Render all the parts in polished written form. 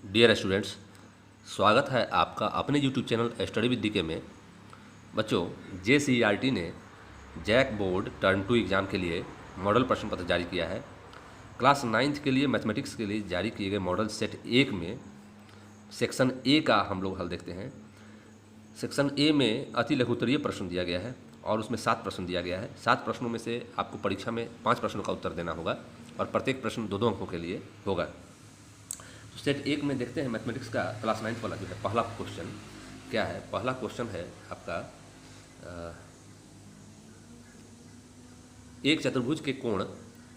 Dear students, स्वागत है आपका अपने YouTube channel study with DK में। बच्चों, JCERT ने जैक बोर्ड टर्म 2 एग्ज़ाम के लिए मॉडल प्रश्न पत्र जारी किया है। क्लास 9th के लिए मैथमेटिक्स के लिए जारी किए गए मॉडल सेट 1 में सेक्शन ए का हम लोग हल देखते हैं। सेक्शन ए में अति लघुत्तरीय प्रश्न दिया गया है और उसमें 7 प्रश्न दिया गया है। 7 प्रश्नों में से आपको परीक्षा में 5 प्रश्नों का उत्तर देना होगा और प्रत्येक प्रश्न 2-2 अंकों के लिए होगा। सेट 1 में देखते हैं मैथमेटिक्स का क्लास 9th वाला जो है पहला क्वेश्चन क्या है। पहला क्वेश्चन है आपका एक चतुर्भुज के कोण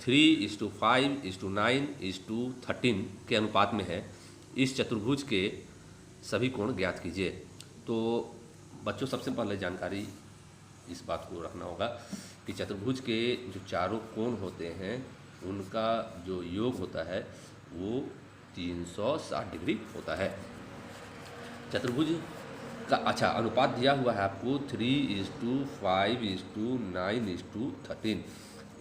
3:5:9:13 के अनुपात में है। इस चतुर्भुज के सभी कोण ज्ञात कीजिए। तो बच्चों, सबसे पहले जानकारी इस बात को रखना होगा कि चतुर्भुज के जो चारों कोण होते हैं उनका जो योग होता है वो 360 डिग्री होता है। चतुर्भुज का अनुपात दिया हुआ है आपको 3:5:9:13।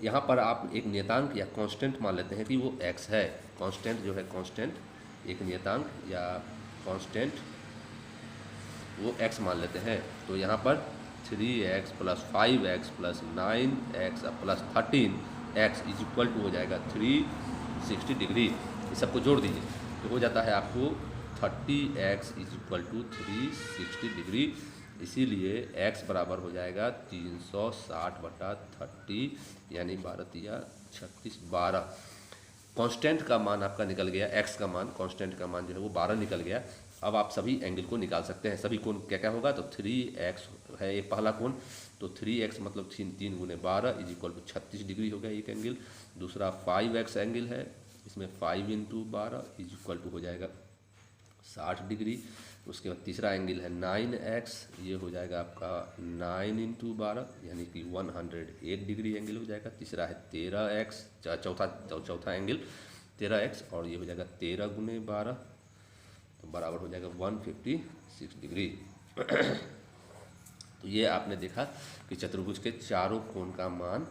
यहाँ पर आप एक नियतांक या कांस्टेंट मान लेते हैं कि वो x है। कांस्टेंट जो है एक नियतांक या कांस्टेंट वो x मान लेते हैं। तो यहाँ पर 3x + 5x + 9x + 13x = हो जाएगा 360 डिग्री। इस सबको जोड़ दीजिए तो हो जाता है आपको 30x = 360 डिग्री। इसीलिए x बराबर हो जाएगा 360/30 यानी 12×3=36 12। कांस्टेंट का मान आपका निकल गया, x का मान, कांस्टेंट का मान जो है वो 12 निकल गया। अब आप सभी एंगल को निकाल सकते हैं। सभी कोण क्या क्या होगा, तो 3x है एक पहला कोण, तो 3x मतलब 3 × 12 = 36 डिग्री हो गया एक एंगल। दूसरा 5x एंगल है, इसमें 5 × 12 = हो जाएगा 60 डिग्री। उसके बाद तीसरा एंगल है 9x, ये हो जाएगा आपका 9 × 12 यानी कि 108 डिग्री एंगल हो जाएगा। तीसरा है 13x, चौथा एंगल 13x और ये हो जाएगा 13 × 12 तो बराबर हो जाएगा 156 डिग्री। तो ये आपने देखा कि चतुर्भुज के चारों कोण का मान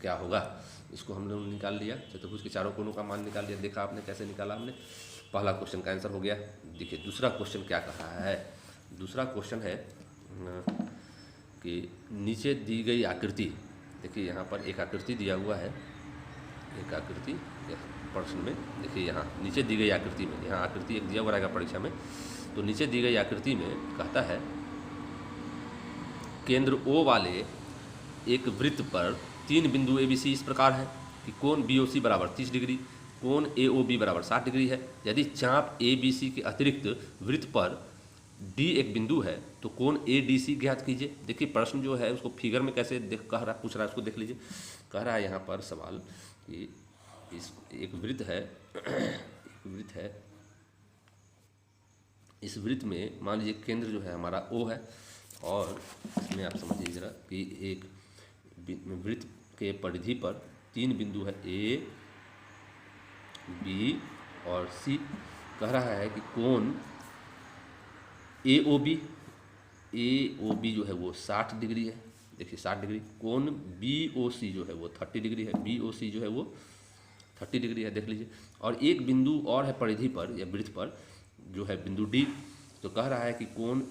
क्या होगा। इसको हम लोग निकाल लिया, चतुर्भुज के चारों कोणों का मान निकाल लिया। देखा आपने कैसे निकाला हमने। पहला क्वेश्चन का आंसर हो गया। देखिए दूसरा क्वेश्चन क्या कहा है। दूसरा क्वेश्चन है कि नीचे दी गई आकृति, देखिए यहाँ पर एक आकृति दिया हुआ है, एक आकृति प्रश्न में देखिए यहाँ नीचे दी गई आकृति में, यहाँ आकृति एक दिया हुआ रहेगा परीक्षा में। तो नीचे दी गई आकृति में कहता है केंद्र O वाले एक वृत्त पर 3 बिंदु ABC इस प्रकार है कि कोण BOC बराबर 30 डिग्री, कोण AOB बराबर 60 डिग्री है। यदि चाप ABC के अतिरिक्त वृत्त पर D एक बिंदु है तो कोण ADC ज्ञात कीजिए। देखिए प्रश्न जो है उसको फिगर में कैसे पूछ रहा है, उसको देख लीजिए। कह रहा है यहाँ पर सवाल कि एक वृत्त है, एक वृत्त है, इस वृत्त में मान लीजिए केंद्र जो है हमारा O है और इसमें आप समझिए जरा कि एक वृत्त के परिधि पर 3 बिंदु है A, B और C। कह रहा है कि कोण AOB जो है वो 60 डिग्री है। देखिए 60 डिग्री। कोण BOC जो है वो 30 डिग्री है। BOC जो है वो 30 डिग्री है, देख लीजिए। और एक बिंदु और है परिधि पर या वृत्त पर जो है बिंदु D। तो कह रहा है कि कोण,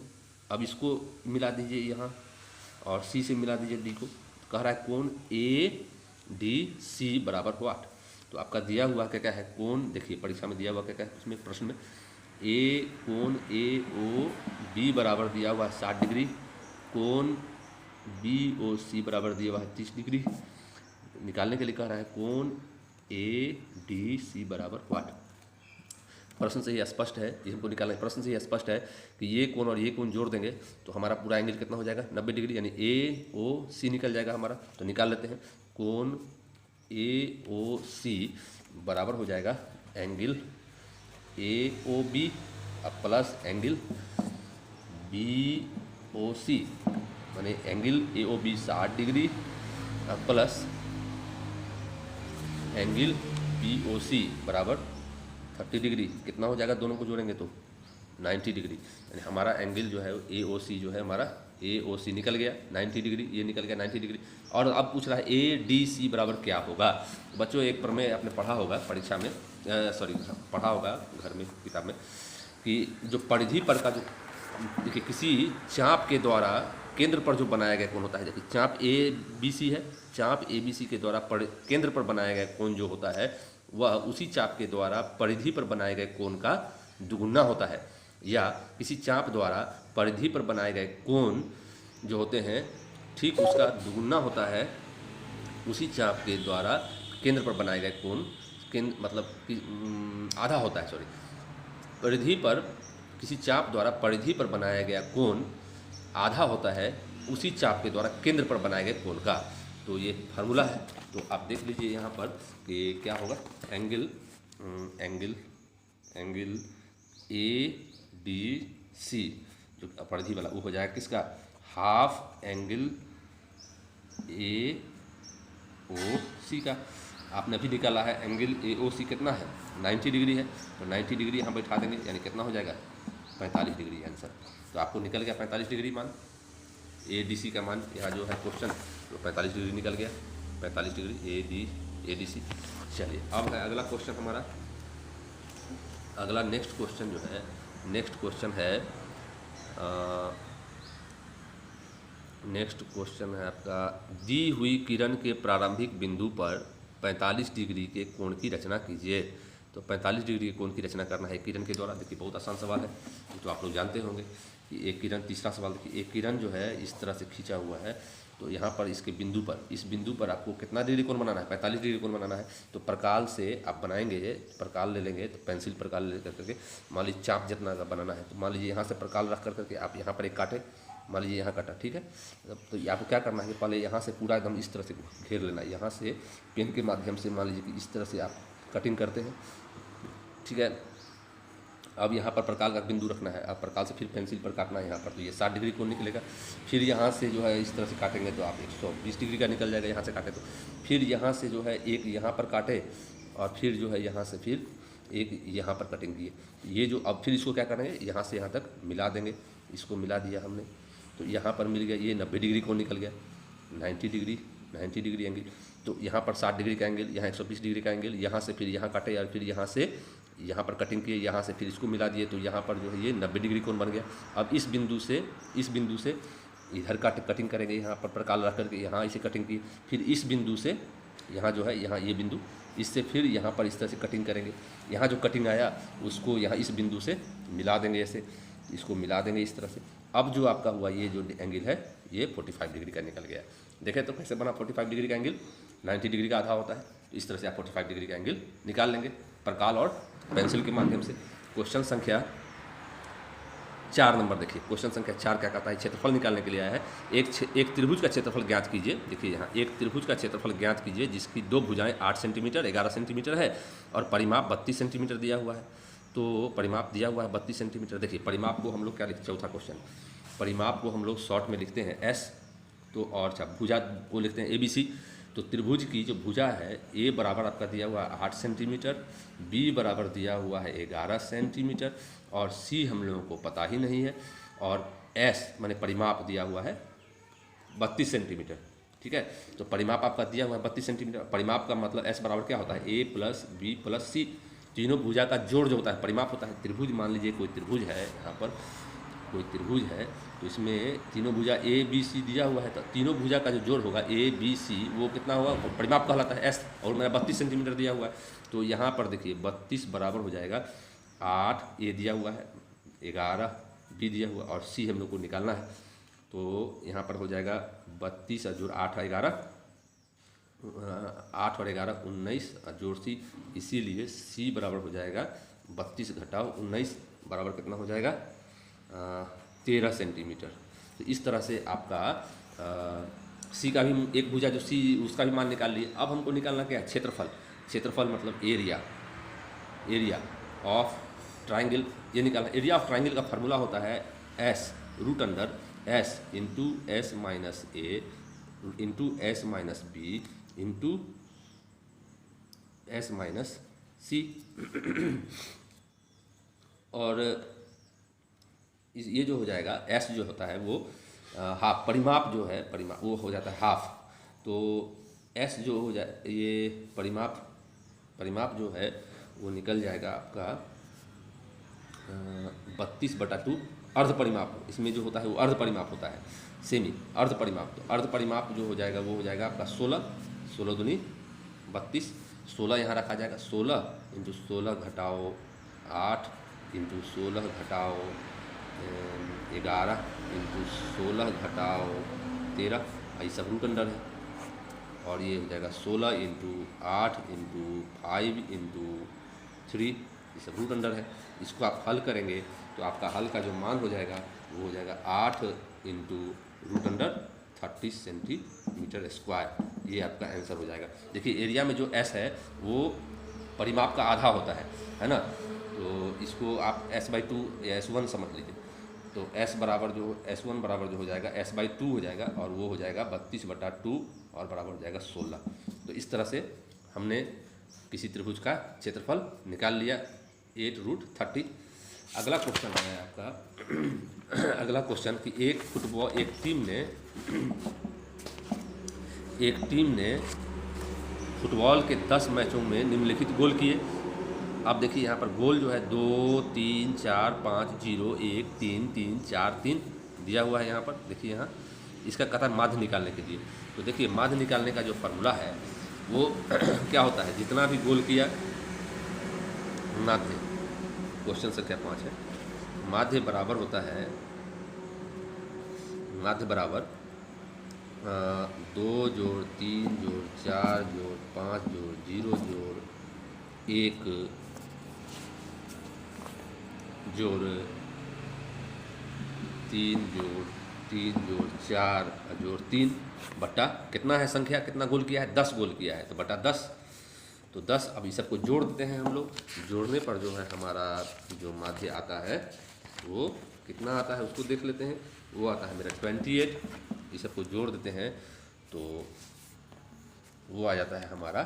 अब इसको मिला दीजिए यहाँ और C से मिला दीजिए D को। कह रहा है कोण ADC बराबर हो 8। तो आपका दिया हुआ क्या क्या है कोण, देखिए परीक्षा में दिया हुआ क्या क्या है उसमें प्रश्न में कोण AOB बराबर दिया हुआ है 60 डिग्री, कोण BOC बराबर दिया हुआ है 30 डिग्री। निकालने के लिए कह रहा है कोण ADC बराबर 8। प्रश्न से ही स्पष्ट है, ये हमको निकालना है। प्रश्न से ही स्पष्ट है कि ये कोण और ये कोण जोड़ देंगे तो हमारा पूरा एंगल कितना हो जाएगा 90 डिग्री, यानी AOC निकल जाएगा हमारा। तो निकाल लेते हैं। कोण AOC बराबर हो जाएगा angle AOB plus angle BOC, माने angle AOB 60 degree plus angle BOC बराबर 30 डिग्री। कितना हो जाएगा, दोनों को जोड़ेंगे तो 90 डिग्री। यानी हमारा एंगल जो है AOC जो है हमारा AOC निकल गया 90 डिग्री, ये निकल गया 90 डिग्री। और अब पूछ रहा है ADC बराबर क्या होगा। बच्चों एक प्रमेय आपने पढ़ा होगा परीक्षा में, सॉरी पढ़ा होगा घर में किताब में, कि जो परिधि पर का जो, देखिए किसी चाप के द्वारा केंद्र पर जो बनाया गया कोण होता है, देखिए चाप ABC है, चाप ABC के द्वारा केंद्र पर बनाया गया कोण जो होता है वह उसी चाप के द्वारा परिधि पर बनाए गए कोण का दुगुना होता है, या किसी चाप द्वारा परिधि पर बनाए गए कोण जो होते हैं ठीक उसका दुगुना होता है उसी चाप के द्वारा केंद्र पर बनाए गए कोण, मतलब कि आधा होता है, सॉरी, परिधि पर किसी चाप द्वारा परिधि पर बनाया गया कोण आधा होता है उसी चाप के द्वारा केंद्र पर बनाए गए कोण का। तो ये फार्मूला है, तो आप देख लीजिए यहाँ पर कि क्या होगा, एंगल ADC जो परिधि वाला वो हो जाएगा किसका, हाफ एंगल AOC का। आपने अभी निकाला है एंगल AOC कितना है, 90 डिग्री है, तो 90 डिग्री यहाँ बैठा देंगे, यानी कितना हो जाएगा 45 डिग्री आंसर। तो आपको निकल गया 45 डिग्री मान, ADC का मान यहाँ जो है क्वेश्चन, तो 45 डिग्री निकल गया, 45 डिग्री ADC। चलिए अब है अगला क्वेश्चन हमारा, अगला नेक्स्ट क्वेश्चन जो है, नेक्स्ट क्वेश्चन है आपका, दी हुई किरण के प्रारंभिक बिंदु पर 45 डिग्री के कोण की रचना कीजिए। तो 45 डिग्री के कोण की रचना करना है किरण के द्वारा। देखिए बहुत आसान सवाल है, तो आप लोग जानते होंगे कि एक किरण, तीसरा सवाल देखिए, एक किरण जो है इस तरह से खींचा हुआ है, तो यहाँ पर इसके बिंदु पर, इस बिंदु पर आपको कितना डिग्री कोण बनाना है, 45 डिग्री कोण बनाना है। तो प्रकाल से आप बनाएंगे, प्रकाल ले लेंगे, तो पेंसिल प्रकाल ले करके मान लीजिए चाप जितना का बनाना है, तो मान लीजिए यहाँ से प्रकाल रख करके आप यहाँ पर एक काटे, मान लीजिए यहाँ काटा, ठीक है। तो आपको क्या करना है, पहले यहाँ से पूरा एकदम इस तरह से घेर लेना है, यहाँ से पेन के माध्यम से मान लीजिए कि इस तरह से आप कटिंग करते हैं, ठीक है। अब यहाँ पर प्रकाल का बिंदु रखना है, अब प्रकाल से फिर पेंसिल पर काटना है यहाँ पर, तो ये 60 डिग्री कोण निकलेगा। फिर यहाँ से जो है इस तरह से काटेंगे तो आप 120 डिग्री का निकल जाएगा, यहाँ से काटे तो। फिर यहाँ से जो है एक यहाँ पर काटे, और फिर जो है यहाँ से फिर एक यहाँ पर कटिंग किए, ये जो, अब फिर इसको क्या करेंगे, यहाँ से यहाँ तक मिला देंगे, इसको मिला दिया हमने, तो यहाँ पर मिल गया, ये 90 डिग्री कोण निकल गया, 90 डिग्री एंगल। तो यहाँ पर 60 डिग्री का एंगल, यहाँ 120 डिग्री का एंगल, यहाँ से फिर यहाँ काटे, और फिर यहाँ से यहाँ पर कटिंग किए, यहाँ से फिर इसको मिला दिए, तो यहाँ पर जो है ये 90 डिग्री कोण बन गया। अब इस बिंदु से इधर का कटिंग करेंगे, यहाँ पर प्रकाल रख करके यहाँ इसे कटिंग की, फिर इस बिंदु से यहाँ जो है, यहाँ ये बिंदु, इससे फिर यहाँ पर इस तरह से कटिंग करेंगे, यहाँ जो कटिंग आया उसको यहाँ इस बिंदु से मिला देंगे, ऐसे इसको मिला देंगे इस तरह से। अब जो आपका हुआ ये जो एंगल है ये 45 डिग्री का निकल गया। देखें तो कैसे बना 45 डिग्री का एंगल, 90 डिग्री का आधा होता है, इस तरह से आप 45 डिग्री का एंगल निकाल लेंगे प्रकाल और पेंसिल के माध्यम से। क्वेश्चन संख्या 4 नंबर देखिए, क्वेश्चन संख्या 4 क्या कहता है, क्षेत्रफल निकालने के लिए आया है। एक त्रिभुज का क्षेत्रफल ज्ञात कीजिए। देखिए यहाँ एक त्रिभुज का क्षेत्रफल ज्ञात कीजिए जिसकी दो भुजाएं 8 सेंटीमीटर 11 सेंटीमीटर है और परिमाप 32 सेंटीमीटर दिया हुआ है। तो परिमाप दिया हुआ है 32 सेंटीमीटर। देखिए परिमाप को हम लोग क्या लिखते, चौथा क्वेश्चन, परिमाप को हम लोग शॉर्ट में लिखते हैं S, तो और अच्छा भुजा को लिखते हैं ABC। तो त्रिभुज की जो भुजा है A बराबर आपका दिया हुआ है 8 सेंटीमीटर, B बराबर दिया हुआ है 11 सेंटीमीटर और C हम लोगों को पता ही नहीं है, और S माने परिमाप दिया हुआ है 32 सेंटीमीटर। ठीक है, तो परिमाप आपका दिया हुआ है 32 सेंटीमीटर। परिमाप का मतलब S बराबर क्या होता है, A plus B plus C, तीनों भुजा का जोड़ जो होता है परिमाप होता है। त्रिभुज मान लीजिए कोई त्रिभुज है, यहाँ पर कोई त्रिभुज है तो इसमें तीनों भुजा A B C दिया हुआ है, तो तीनों भुजा का जो जोड़ होगा A B C वो कितना होगा, परिमाप कहलाता है S, और मेरा 32 सेंटीमीटर दिया हुआ है। तो यहाँ पर देखिए 32 बराबर हो जाएगा 8 A दिया हुआ है, 11 B दिया हुआ और C हम लोग को निकालना है। तो यहाँ पर हो जाएगा 32 और जोड़ 8 और 11, 8 और 11 19 और जोड़ C, इसीलिए C बराबर हो जाएगा 32 घटाओ 19 बराबर कितना हो जाएगा 13 सेंटीमीटर। तो इस तरह से आपका सी का भी एक भुजा जो सी उसका भी मान निकाल लिए। अब हमको निकालना क्या है, क्षेत्रफल। क्षेत्रफल मतलब एरिया ऑफ ट्राइंगल, ये निकालना। एरिया ऑफ ट्राइंगल का फार्मूला होता है S root under S into S minus a into S minus b into S minus c. और ये जो हो जाएगा S जो होता है वो हाफ परिमाप जो है, परिमाप वो हो जाता है हाफ। तो एस जो हो जाए, ये परिमाप जो है वो निकल जाएगा आपका 32/2 अर्ध परिमाप। इसमें जो होता है वो अर्ध परिमाप होता है, सेमी अर्ध परिमाप। तो अर्ध परिमाप जो हो जाएगा वो हो जाएगा आपका 16 दूनी 32, 16 यहाँ रखा जाएगा। 16 इंटू 16 घटाओ 8 इंटू 16 घटाओ 11 इंटू 16 घटाओ 13, ये सब रूट अंडर है। और ये हो जाएगा 16 इंटू 8 इंटू 5 इंटू 3, ये सब रूट अंडर है। इसको आप हल करेंगे तो आपका हल का जो मान हो जाएगा वो हो जाएगा 8 into root under 30 centimetre square. ये आपका आंसर हो जाएगा। देखिए एरिया में जो एस है वो परिमाप का आधा होता है ना। तो इसको आप s/2 या s1 समझ लीजिए। तो s बराबर जो s1 बराबर जो हो जाएगा s/2 हो जाएगा, और वो हो जाएगा 32/2 और बराबर हो जाएगा 16। तो इस तरह से हमने किसी त्रिभुज का क्षेत्रफल निकाल लिया 8√30। अगला क्वेश्चन है आपका अगला क्वेश्चन कि एक टीम ने फुटबॉल के 10 मैचों में निम्नलिखित गोल किए। आप देखिए यहाँ पर गोल जो है 2 3 4 5 0 1 3 3 4 3 दिया हुआ है। यहाँ पर देखिए, यहाँ इसका कथन माध्य निकालने के लिए। तो देखिए माध्य निकालने का जो फार्मूला है वो क्या होता है, जितना भी गोल किया माध्य, क्वेश्चन संख्या 5 है, माध्य बराबर होता है, माध्य बराबर 2 जोड़ 3 जोड़ 4 जोड़ 5 जोड़ 0 जोड़ 1 जोड़ 3 जोड़ 4 जोड़ 3 बट्टा कितना है संख्या, कितना गोल किया है, 10 गोल किया है, तो बटा 10। तो 10, अब इस सबको जोड़ देते हैं हम लोग। जोड़ने पर जो है हमारा जो माध्य आता है वो कितना आता है उसको देख लेते हैं। वो आता है मेरा 28। इस सबको जोड़ देते हैं तो वो आ जाता है हमारा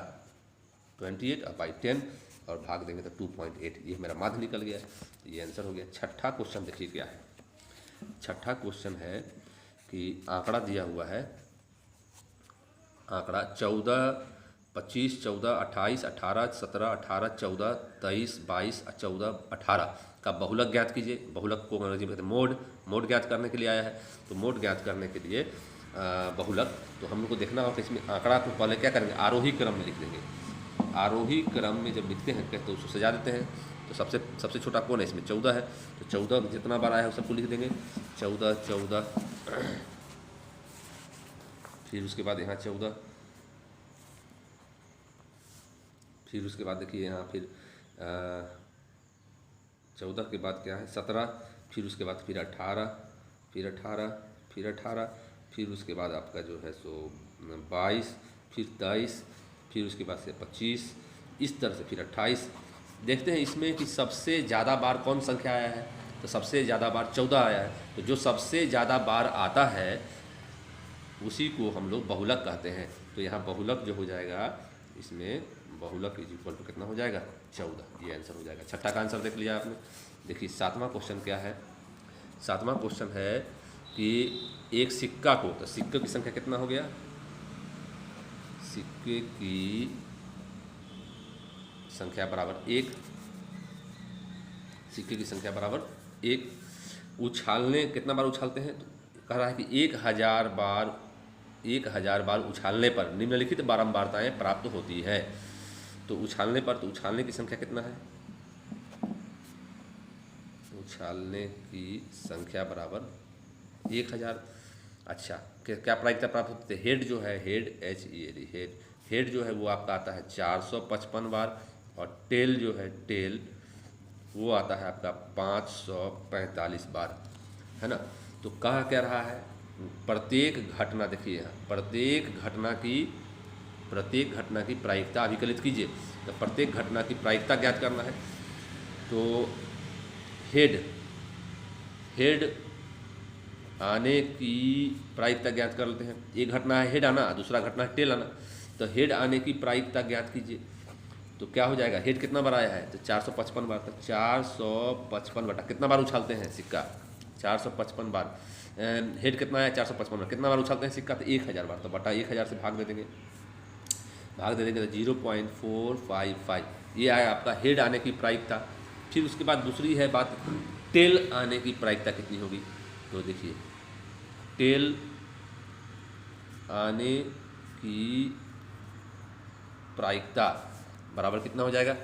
28/10 और भाग देंगे तो 2.8। ये मेरा माध्य निकल गया। तो ये आंसर हो गया। छठा क्वेश्चन देखिए क्या है। छठा क्वेश्चन है कि आंकड़ा दिया हुआ है, आंकड़ा 14 25 14 28 18 17 18 14 23 22 14 18 का बहुलक ज्ञात कीजिए। बहुलक को अंग्रेजी में कहते हैं मोड ज्ञात करने के लिए आया है। तो मोड ज्ञात करने के लिए बहुलक, तो हम लोग को देखना होगा कि इसमें आंकड़ा को पहले क्या करेंगे, आरोही क्रम में लिख देंगे। आरोही क्रम में जब लिखते हैं तो उसको सजा देते हैं। तो सबसे छोटा कौन है इसमें, 14 है। तो 14 जितना बार आया है उस सबको लिख देंगे। 14 फिर उसके बाद यहाँ 14, फिर उसके बाद देखिए यहाँ फिर 14 के बाद क्या है 17, फिर उसके बाद फिर 18, फिर 18, फिर 18, फिर उसके बाद आपका जो है सो 22, फिर 23, फिर उसके बाद से 25, इस तरह से फिर 28। देखते हैं इसमें कि सबसे ज़्यादा बार कौन संख्या आया है। तो सबसे ज़्यादा बार 14 आया है। तो जो सबसे ज़्यादा बार आता है उसी को हम लोग बहुलक कहते हैं। तो यहाँ बहुलक जो हो जाएगा, इसमें बहुलक इज इक्वल टू कितना हो जाएगा 14। ये आंसर हो जाएगा। छठा का आंसर देख लिया आपने। देखिए सातवां क्वेश्चन क्या है। सातवां क्वेश्चन है कि एक सिक्का को, तो सिक्के की संख्या कितना हो गया, सिक्के की संख्या बराबर 1, सिक्के की संख्या बराबर 1। उछालने कितना बार उछालते हैं, तो कह रहा है कि 1000 बार उछालने पर निम्नलिखित बारंबारताएं प्राप्त होती है। तो उछालने पर, तो उछालने की संख्या कितना है, उछालने की संख्या बराबर 1000। अच्छा, क्या प्रायिकता प्राप्त होती है, हेड जो है, हेड हेड जो है वो आपका आता है 455 बार, और टेल जो है, टेल वो आता है आपका 545 बार, है ना। तो कहा क्या रहा है, प्रत्येक घटना, देखिए यहाँ प्रत्येक घटना की प्रायिकता अभिकलित कीजिए। तो प्रत्येक घटना की प्रायिकता ज्ञात करना है। तो हेड आने की प्रायिकता ज्ञात कर लेते हैं। एक घटना है हेड आना, दूसरा घटना है टेल आना। तो हेड आने की प्रायिकता ज्ञात कीजिए। तो क्या हो जाएगा, हेड कितना बार आया है, तो 455 बार। तो 455 बटा कितना बार उछालते हैं सिक्का, 455 बार। हेड कितना है 455 में, कितना बार उछालते हैं सिक्का, तो 1000 बार, तो बटा 1000 से भाग दे देंगे, तो 0.455 ये आया आपका हेड आने की प्रायिकता। फिर उसके बाद दूसरी है बात टेल आने की प्रायिकता कितनी होगी, तो देखिए टेल आने की प्रायिकता बराबर कितना हो जाएगा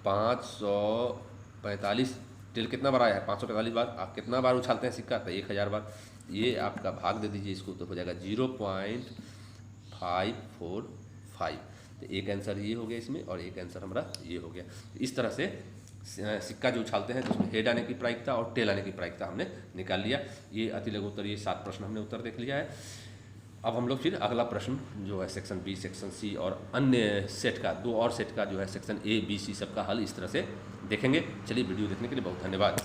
545। टेल कितना बार आया है 545 बार, आप कितना बार उछालते हैं सिक्का, तो 1000 बार, ये आपका भाग दे दीजिए इसको, तो हो जाएगा 0.545। तो एक आंसर ये हो गया इसमें और एक आंसर हमारा ये हो गया। इस तरह से सिक्का जो उछालते हैं तो उसमें हेड आने की प्रायिकता और टेल आने की प्रायिकता हमने निकाल लिया। ये अति लघु उत्तर, ये 7 प्रश्न हमने उत्तर देख लिया है। अब हम लोग फिर अगला प्रश्न जो है सेक्शन बी, सेक्शन सी और अन्य सेट का 2 और सेट का जो है सेक्शन ए, बी, सी सबका हल इस तरह से देखेंगे। चलिए वीडियो देखने के लिए बहुत धन्यवाद।